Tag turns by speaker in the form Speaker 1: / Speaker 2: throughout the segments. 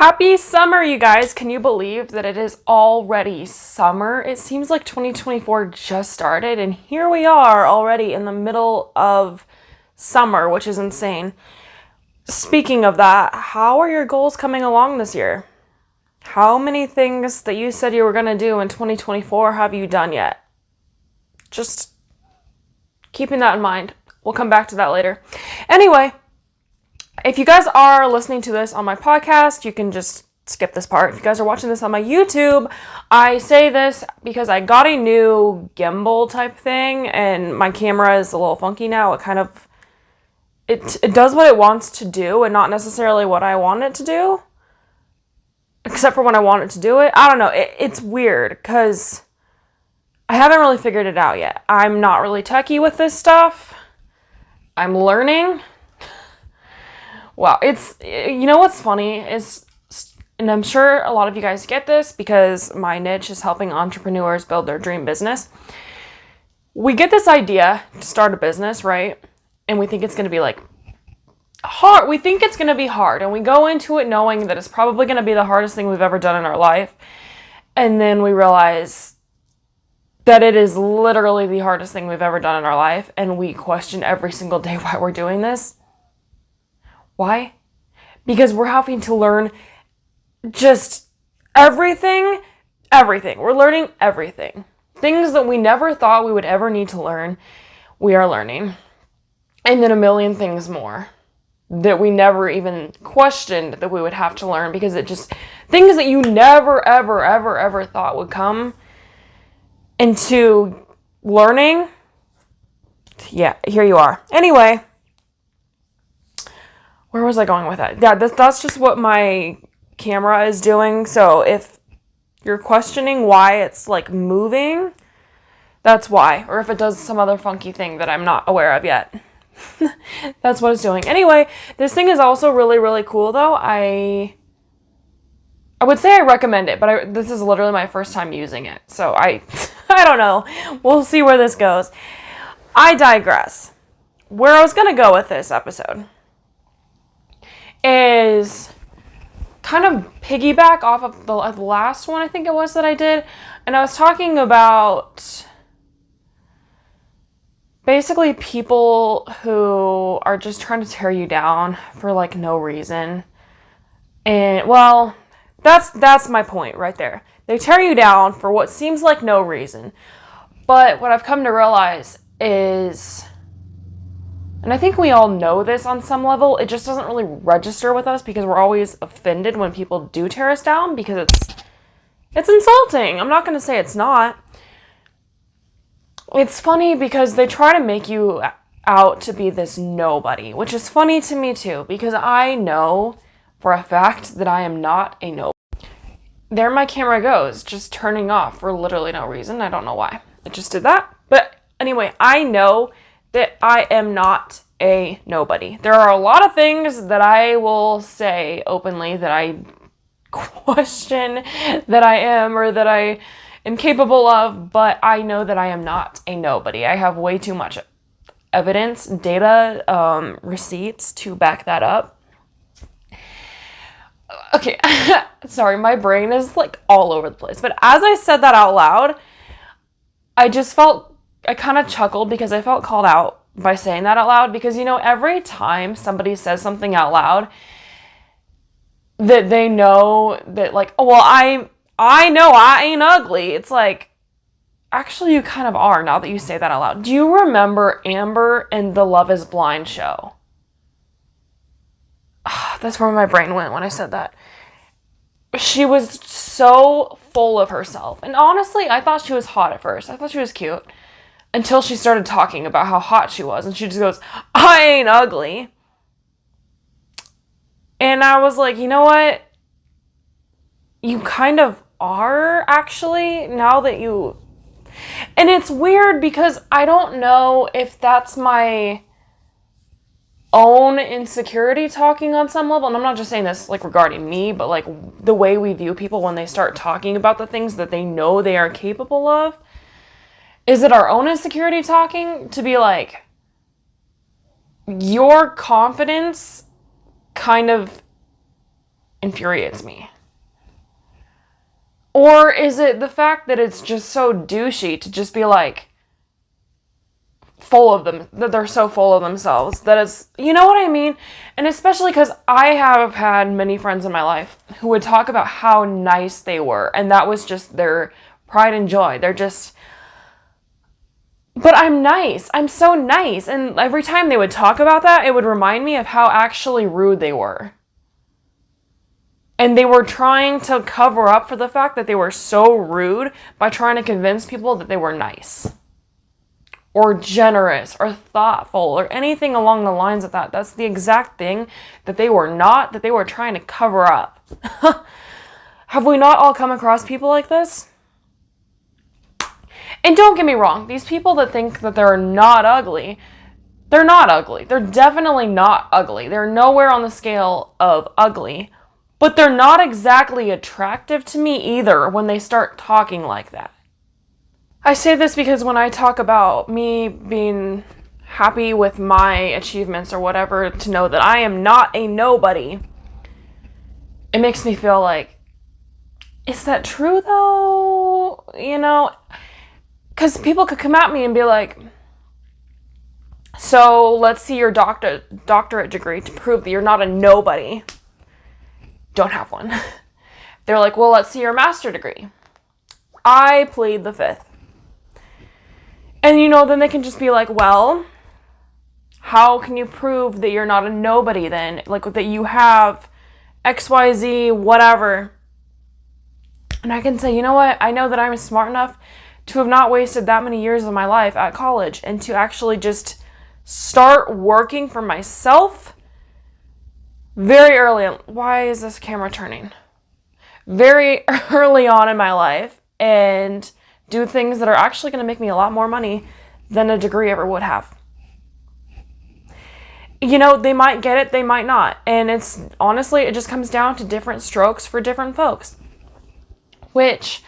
Speaker 1: Happy summer, you guys. Can you believe that it is already summer? It seems like 2024 just started, and here we are already in the middle of summer, which is insane. Speaking of that, how are your goals coming along this year? How many things that you said you were going to do in 2024 have you done yet? Just keeping that in mind. We'll come back to that later. Anyway, if you guys are listening to this on my podcast, you can just skip this part. If you guys are watching this on my YouTube, I say this because I got a new gimbal type thing and my camera is a little funky now. It does what it wants to do and not necessarily what I want it to do. Except for when I want it to do it. I don't know. It's weird because I haven't really figured it out yet. I'm not really techie with this stuff. I'm learning. Wow, you know what's funny is, and I'm sure a lot of you guys get this because my niche is helping entrepreneurs build their dream business. We get this idea to start a business, right? And we think it's going to be like hard. We think it's going to be hard. And we go into it knowing that it's probably going to be the hardest thing we've ever done in our life. And then we realize that it is literally the hardest thing we've ever done in our life. And we question every single day why we're doing this. Why? Because we're having to learn just everything. We're learning everything. Things that we never thought we would ever need to learn, we are learning. And then a million things more that we never even questioned that we would have to learn because things that you never, ever thought would come into learning. Yeah, here you are. Anyway. Where was I going with that? Yeah, that's just what my camera is doing. So if you're questioning why it's like moving, that's why. Or if it does some other funky thing that I'm not aware of yet. That's what it's doing. Anyway, this thing is also really, really cool though. I would say I recommend it, but this is literally my first time using it. So I don't know. We'll see where this goes. I digress. Where I was going to go with this episode is kind of piggyback off of the last one I think it was that I did. And I was talking about basically people who are just trying to tear you down for like no reason. And well, that's my point right there. They tear you down for what seems like no reason. But what I've come to realize is, and I think we all know this on some level, it just doesn't really register with us because we're always offended when people do tear us down because it's insulting. I'm not going to say it's not. It's funny because they try to make you out to be this nobody, which is funny to me too because I know for a fact that I am not a nobody. There my camera goes, just turning off for literally no reason. I don't know why. It just did that. But anyway, I know that I am not a nobody. There are a lot of things that I will say openly that I question that I am or that I am capable of, but I know that I am not a nobody. I have way too much evidence, data, receipts to back that up. Okay, sorry, my brain is like all over the place. But as I said that out loud, I kind of chuckled because I felt called out by saying that out loud because, you know, every time somebody says something out loud that they know that like, oh, well, I know I ain't ugly. It's like, actually you kind of are now that you say that out loud. Do you remember Amber and the Love is Blind show? That's where my brain went when I said that. She was so full of herself. And honestly, I thought she was hot at first. I thought she was cute. Until she started talking about how hot she was. And she just goes, I ain't ugly. And I was like, you know what? You kind of are, actually, now that you... And it's weird because I don't know if that's my own insecurity talking on some level. And I'm not just saying this like regarding me, but like the way we view people when they start talking about the things that they know they are capable of. Is it our own insecurity talking to be like, your confidence kind of infuriates me? Or is it the fact that it's just so douchey to just be like, full of them, that they're so full of themselves, that it's, you know what I mean? And especially because I have had many friends in my life who would talk about how nice they were, and that was just their pride and joy. They're just, but I'm nice. I'm so nice. And every time they would talk about that, it would remind me of how actually rude they were. And they were trying to cover up for the fact that they were so rude by trying to convince people that they were nice or generous or thoughtful or anything along the lines of that. That's the exact thing that they were not, that they were trying to cover up. Have we not all come across people like this? And don't get me wrong, these people that think that they're not ugly, they're not ugly. They're definitely not ugly. They're nowhere on the scale of ugly. But they're not exactly attractive to me either when they start talking like that. I say this because when I talk about me being happy with my achievements or whatever, to know that I am not a nobody, it makes me feel like, is that true though? You know, because people could come at me and be like, so let's see your doctorate degree to prove that you're not a nobody. Don't have one. They're like, well, let's see your master's degree. I plead the fifth. And you know, then they can just be like, well, how can you prove that you're not a nobody then? Like that you have XYZ, whatever. And I can say, you know what? I know that I'm smart enough to have not wasted that many years of my life at college and to actually just start working for myself very early on. Why is this camera turning? Very early on in my life, and do things that are actually going to make me a lot more money than a degree ever would have. You know, they might get it, they might not. And it's honestly, it just comes down to different strokes for different folks, which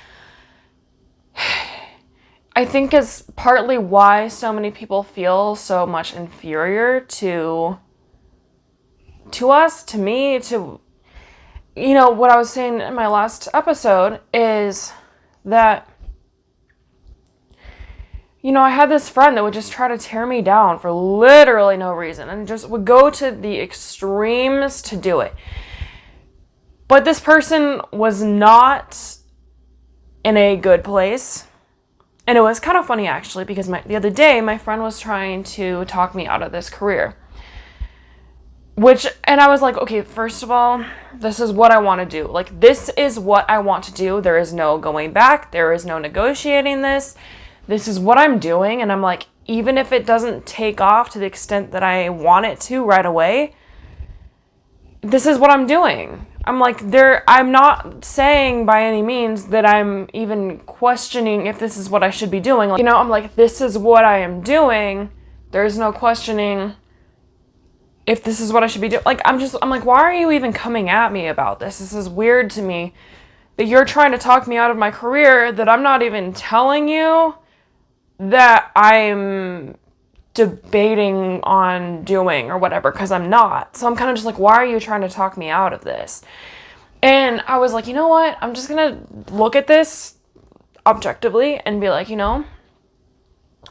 Speaker 1: I think is partly why so many people feel so much inferior to us, to me, to, you know, what I was saying in my last episode is that, you know, I had this friend that would just try to tear me down for literally no reason and just would go to the extremes to do it. But this person was not in a good place. And it was kind of funny actually, because the other day my friend was trying to talk me out of this career. And I was like, okay, first of all, this is what I want to do. Like, this is what I want to do. There is no going back. There is no negotiating this. This is what I'm doing. And I'm like, even if it doesn't take off to the extent that I want it to right away, this is what I'm doing. I'm like, I'm not saying by any means that I'm even questioning if this is what I should be doing. Like, you know, I'm like, this is what I am doing. There's no questioning if this is what I should be doing. Like, I'm like, why are you even coming at me about this? This is weird to me that you're trying to talk me out of my career, that I'm not even telling you that I'm debating on doing or whatever, because I'm not. So I'm kind of just like, why are you trying to talk me out of this? And I was like, you know what? I'm just going to look at this objectively and be like, you know,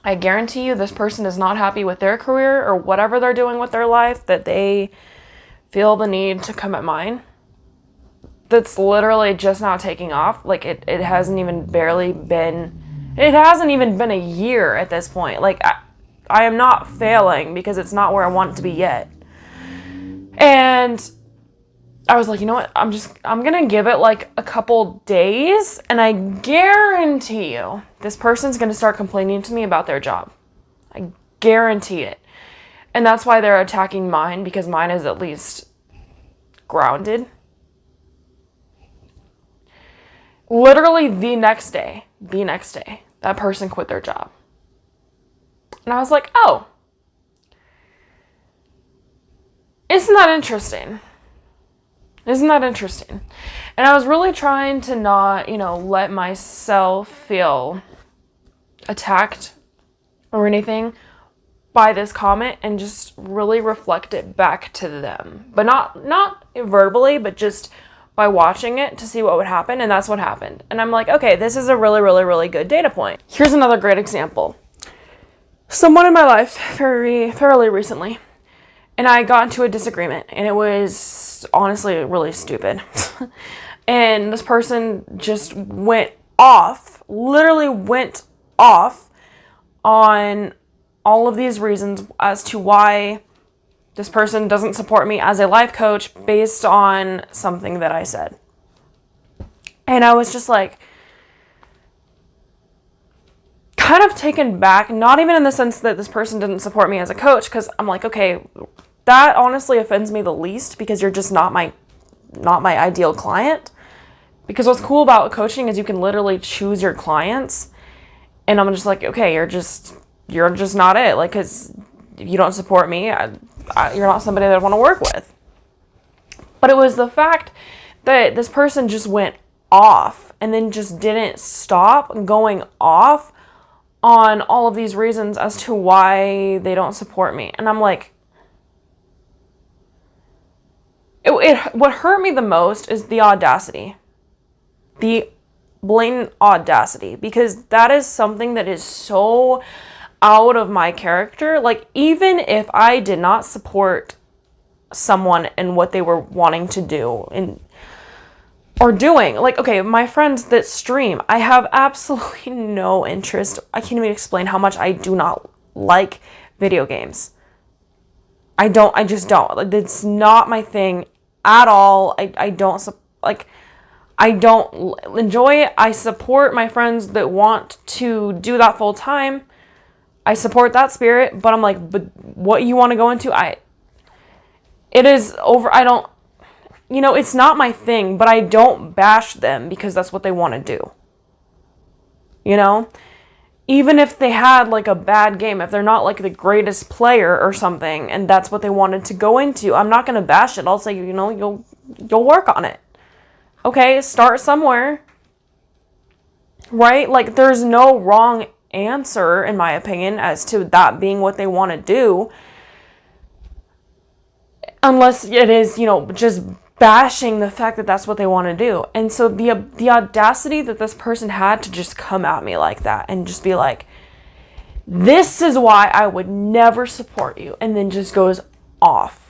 Speaker 1: I guarantee you this person is not happy with their career or whatever they're doing with their life, that they feel the need to come at mine. That's literally just not taking off. Like, it hasn't even been a year at this point. Like, I am not failing because it's not where I want it to be yet. And I was like, you know what? I'm going to give it like a couple days, and I guarantee you this person's going to start complaining to me about their job. I guarantee it. And that's why they're attacking mine, because mine is at least grounded. Literally the next day, that person quit their job. And I was like, oh, isn't that interesting? Isn't that interesting? And I was really trying to not, you know, let myself feel attacked or anything by this comment, and just really reflect it back to them. But not verbally, but just by watching it to see what would happen, and that's what happened. And I'm like, okay, this is a really, really, really good data point. Here's another great example. Someone in my life fairly recently, and I got into a disagreement, and it was honestly really stupid. And this person just went off, literally went off on all of these reasons as to why this person doesn't support me as a life coach based on something that I said. And I was just like, kind of taken back, not even in the sense that this person didn't support me as a coach, because I'm like, okay, that honestly offends me the least, because you're just not my ideal client. Because what's cool about coaching is you can literally choose your clients, and I'm just like, okay, you're just not it, like, because if you don't support me, you're not somebody that I want to work with. But it was the fact that this person just went off and then just didn't stop going off on all of these reasons as to why they don't support me. And I'm like, what hurt me the most is the audacity. The blatant audacity. Because that is something that is so out of my character. Like, even if I did not support someone in what they were wanting to do or doing, like, okay, my friends that stream, I have absolutely no interest. I can't even explain how much I do not like video games. I just don't. Like, it's not my thing at all. I don't enjoy it. I support my friends that want to do that full time. I support that spirit, but I'm like, but what you want to go into, it is over. It's not my thing, but I don't bash them because that's what they want to do. Even if they had like a bad game, if they're not like the greatest player or something, and that's what they wanted to go into, I'm not going to bash it. I'll say, you'll work on it. Okay, start somewhere. Right? Like, there's no wrong answer, in my opinion, as to that being what they want to do. Unless it is, just bashing the fact that that's what they want to do. And so the audacity that this person had to just come at me like that and just be like, this is why I would never support you, and then just goes off.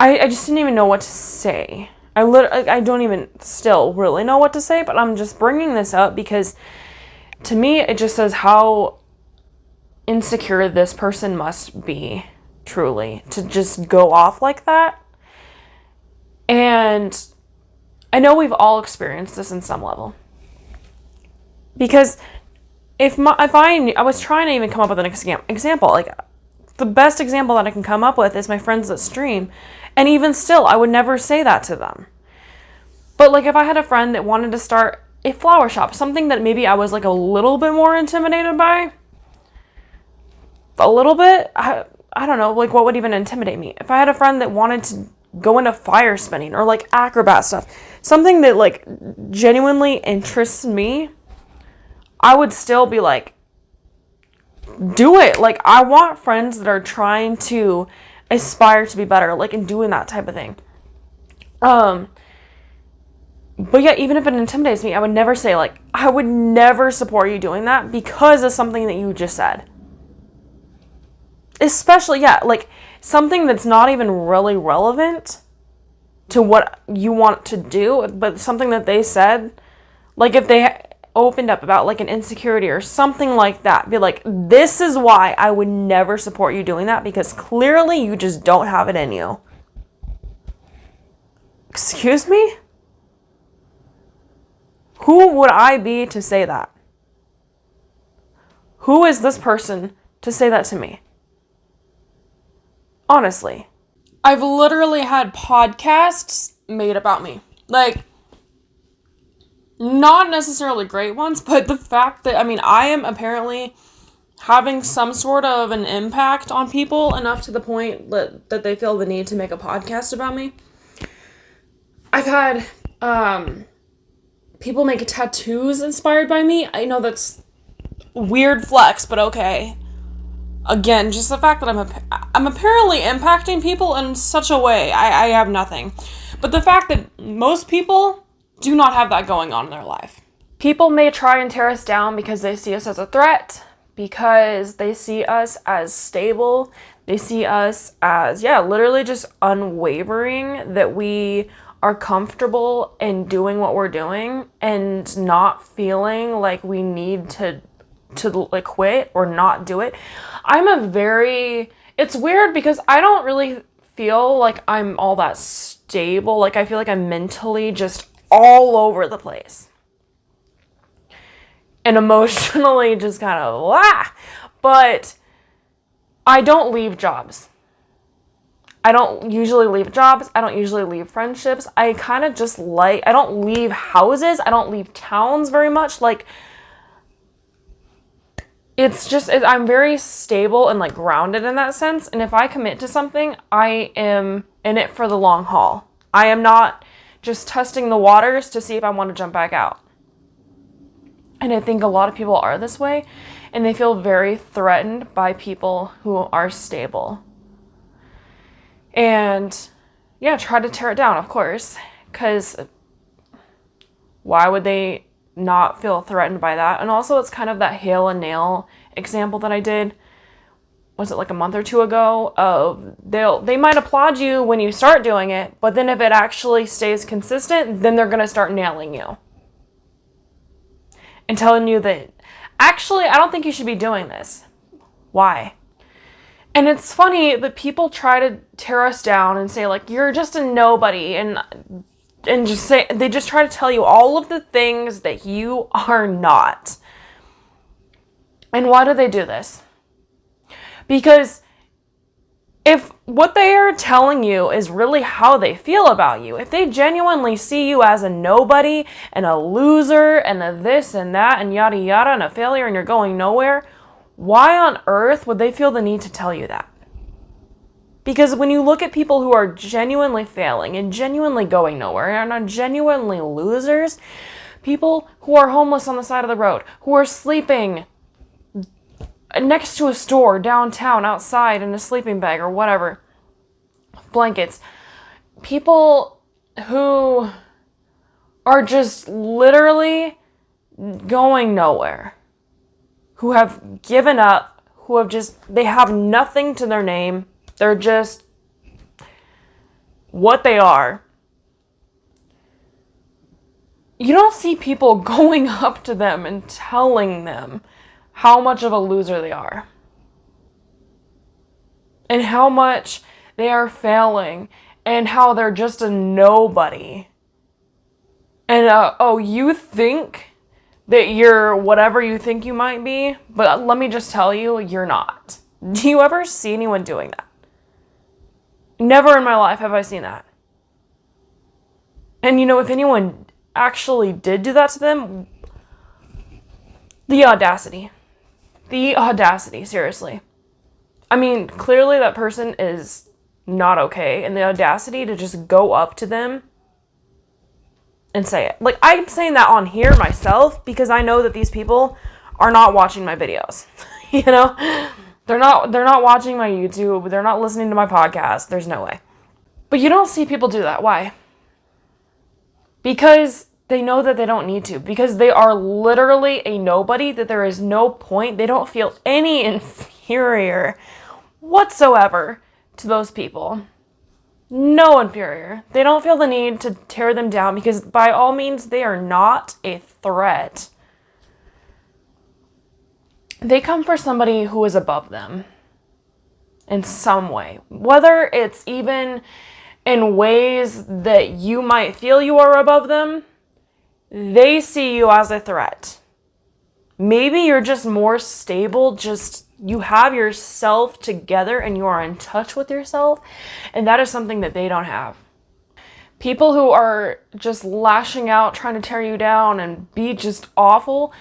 Speaker 1: I just didn't even know what to say. I don't even still really know what to say, but I'm just bringing this up because to me, it just says how insecure this person must be, truly, to just go off like that. And I know we've all experienced this in some level. Because I was trying to even come up with an example, like, the best example that I can come up with is my friends that stream. And even still, I would never say that to them. But, like, if I had a friend that wanted to start a flower shop, something that maybe I was, like, a little bit more intimidated by, a little bit, I don't know, like, what would even intimidate me? If I had a friend that wanted to go into fire spinning or, like, acrobat stuff, something that, like, genuinely interests me, I would still be like, do it. Like, I want friends that are trying to aspire to be better, like, and doing that type of thing. But yeah, even if it intimidates me, I would never say, like, I would never support you doing that because of something that you just said. Especially, yeah, like, something that's not even really relevant to what you want to do, but something that they said, like, if they opened up about, like, an insecurity or something like that, be like, this is why I would never support you doing that, because clearly you just don't have it in you. Excuse me? Who would I be to say that? Who is this person to say that to me? Honestly. I've literally had podcasts made about me. Like, not necessarily great ones, but the fact that, I am apparently having some sort of an impact on people enough to the point that they feel the need to make a podcast about me. I've had people make tattoos inspired by me. I know that's weird flex, but okay. Again, just the fact that I'm apparently impacting people in such a way, I have nothing. But the fact that most people do not have that going on in their life. People may try and tear us down because they see us as a threat, because they see us as stable. They see us as, literally just unwavering, that we are comfortable in doing what we're doing and not feeling like we need to like quit or not do it. It's weird because I don't really feel like I'm all that stable. Like, I feel like I'm mentally just all over the place. And emotionally just kind of, but I don't leave jobs. I don't usually leave jobs. I don't usually leave friendships. I kind of just I don't leave houses. I don't leave towns very much. Like, I'm very stable and like grounded in that sense. And if I commit to something, I am in it for the long haul. I am not just testing the waters to see if I want to jump back out. And I think a lot of people are this way, and they feel very threatened by people who are stable. And try to tear it down, of course, because why would they not feel threatened by that? And also, it's kind of that hail and nail example that I did, was it like a month or two ago, of they might applaud you when you start doing it, but then if it actually stays consistent, then they're going to start nailing you and telling you that, actually, I don't think you should be doing this. Why? And it's funny that people try to tear us down and say, like, you're just a nobody, and they just try to tell you all of the things that you are not. And why do they do this? Because if what they are telling you is really how they feel about you, if they genuinely see you as a nobody and a loser and a this and that and yada yada and a failure and you're going nowhere, why on earth would they feel the need to tell you that? Because when you look at people who are genuinely failing and genuinely going nowhere and are genuinely losers, people who are homeless on the side of the road, who are sleeping next to a store downtown outside in a sleeping bag or whatever, blankets, people who are just literally going nowhere, who have given up, they have nothing to their name, they're just what they are. You don't see people going up to them and telling them how much of a loser they are and how much they are failing and how they're just a nobody. And you think that you're whatever you think you might be, but let me just tell you, you're not. Do you ever see anyone doing that? Never in my life have I seen that. And if anyone actually did do that to them, the audacity, seriously. I mean, clearly that person is not okay, and the audacity to just go up to them and say it. Like, I'm saying that on here myself because I know that these people are not watching my videos. They're not watching my YouTube, they're not listening to my podcast. There's no way. But you don't see people do that. Why? Because they know that they don't need to, because they are literally a nobody, that there is no point. They don't feel any inferior whatsoever to those people. No inferior. They don't feel the need to tear them down because by all means, they are not a threat. They come for somebody who is above them in some way, whether it's even in ways that you might feel you are above them. They see you as a threat. Maybe you're just more stable, you have yourself together and you are in touch with yourself, and that is something that they don't have. People who are just lashing out, trying to tear you down and be just awful,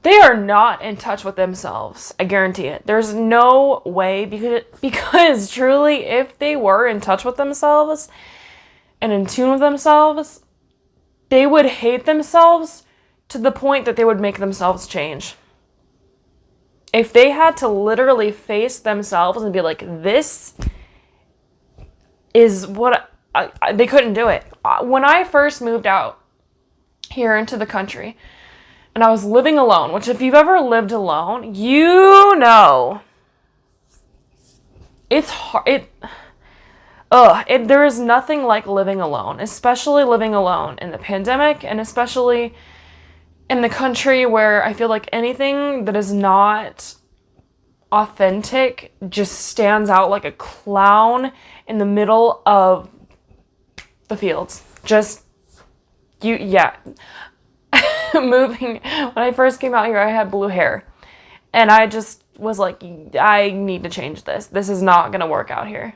Speaker 1: they are not in touch with themselves. I guarantee it. There's no way, because truly, if they were in touch with themselves and in tune with themselves, they would hate themselves to the point that they would make themselves change. If they had to literally face themselves and be like, this is what they couldn't do it. When I first moved out here into the country and I was living alone, which if you've ever lived alone, you know, it's hard. There is nothing like living alone, especially living alone in the pandemic, and especially in the country where I feel like anything that is not authentic just stands out like a clown in the middle of the fields. Moving, when I first came out here, I had blue hair, and I just was like, I need to change this. This is not gonna work out here.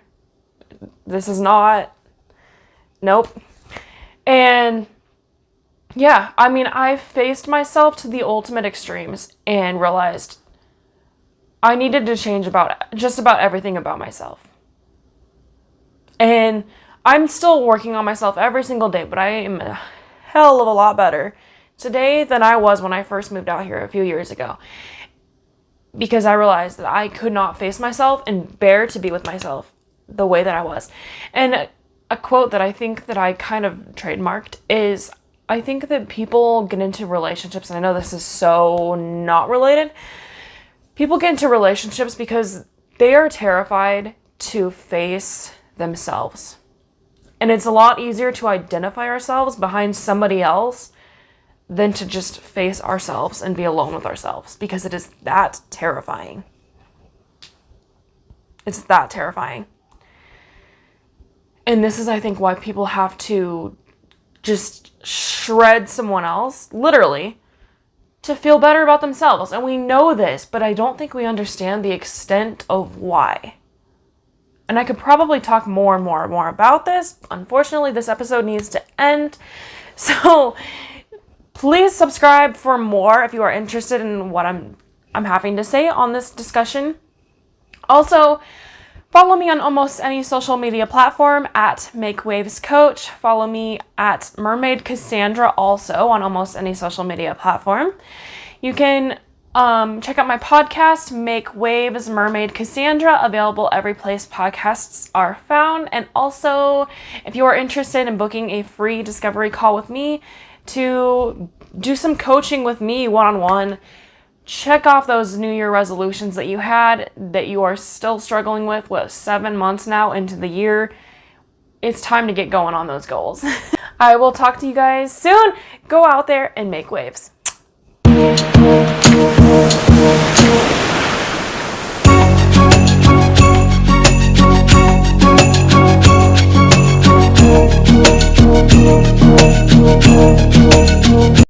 Speaker 1: This is not, nope. And yeah, I mean, I faced myself to the ultimate extremes and realized I needed to change just about everything about myself. And I'm still working on myself every single day, but I am a hell of a lot better today than I was when I first moved out here a few years ago. Because I realized that I could not face myself and bear to be with myself the way that I was. And a quote that I think that I kind of trademarked is, I think that people get into relationships, and I know this is so not related, people get into relationships because they are terrified to face themselves. And it's a lot easier to identify ourselves behind somebody else than to just face ourselves and be alone with ourselves, because it is that terrifying. It's that terrifying. And this is, I think, why people have to just shred someone else, literally, to feel better about themselves. And we know this, but I don't think we understand the extent of why. And I could probably talk more and more and more about this. Unfortunately, this episode needs to end. So please subscribe for more if you are interested in what I'm having to say on this discussion. Also, follow me on almost any social media platform at Make Waves Coach. Follow me at Mermaid Kassandra also on almost any social media platform. You can check out my podcast, Make Waves Mermaid Kassandra, available every place podcasts are found. And also, if you are interested in booking a free discovery call with me to do some coaching with me one-on-one, check off those New Year resolutions that you had that you are still struggling with, 7 months now into the year. It's time to get going on those goals. I will talk to you guys soon. Go out there and make waves.